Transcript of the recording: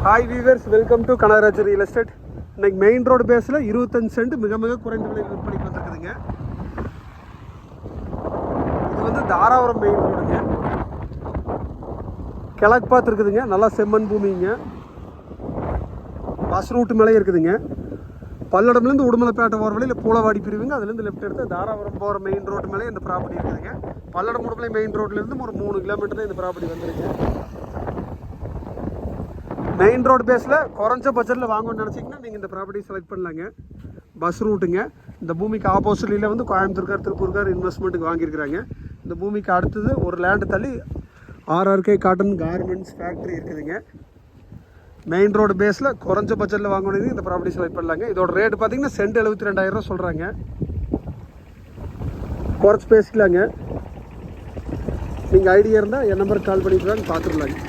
Hi viewers, welcome to Kanagaraj real estate. இன்னைக்கு main road பேஸில் 25 send மிக மிக குறைந்த விலையில் விற்பனைக்கு வந்துருக்குதுங்க. இது வந்து தாராபுரம் மெயின் ரோடுங்க. கிழக்கு பார்த்து இருக்குதுங்க. நல்லா செம்மண் பூமிங்க. பஸ் ரூட்டு மேலே இருக்குதுங்க. பல்லடம்லேருந்து உடுமலைப்பேட்டை போகிற வழியில் பூலவாடி பிரிவுங்க. அதுலேருந்து லெஃப்ட் எடுத்து தாராபுரம் போகிற மெயின் ரோடு மேலே இந்த ப்ராப்பர்ட்டி இருக்குதுங்க. பல்லடம் உடுமலை மெயின் ரோட்லேருந்து ஒரு 3 கிலோமீட்டர் தான் இந்த ப்ராப்பர்ட்டி வந்துருக்கு. மெயின் ரோடு பேஸில் குறைஞ்ச பட்ஜெட்டில் வாங்கணும்னு நினச்சிங்கன்னா நீங்கள் இந்த ப்ராப்பர்ட்டி செலக்ட் பண்ணலாங்க. பஸ் ரூட்டுங்க. இந்த பூமிக்கு ஆப்போசிட்ல வந்து கோயம்புத்தூர்கார் திருப்பூர்கார் இன்வெஸ்ட்மெண்ட்டுக்கு வாங்கியிருக்கிறாங்க. இந்த பூமிக்கு அடுத்தது ஒரு லேண்டு தள்ளி RRK காட்டன் கார்மெண்ட்ஸ் ஃபேக்ட்ரி இருக்குதுங்க. மெயின் ரோடு பேஸில் குறைஞ்ச பட்ஜெட்டில் வாங்கணும் இந்த ப்ராப்பர்ட்டி செலக்ட் பண்ணலாங்க. இதோட ரேட்டு பார்த்தீங்கன்னா சென்ட் 72,000 ரூபா சொல்கிறாங்க. குறைச்சி பேசிக்கலாங்க. நீங்கள் ஐடியா இருந்தால் என் நம்பருக்கு கால் பண்ணிக்கலான்னு பார்த்துடலாங்க.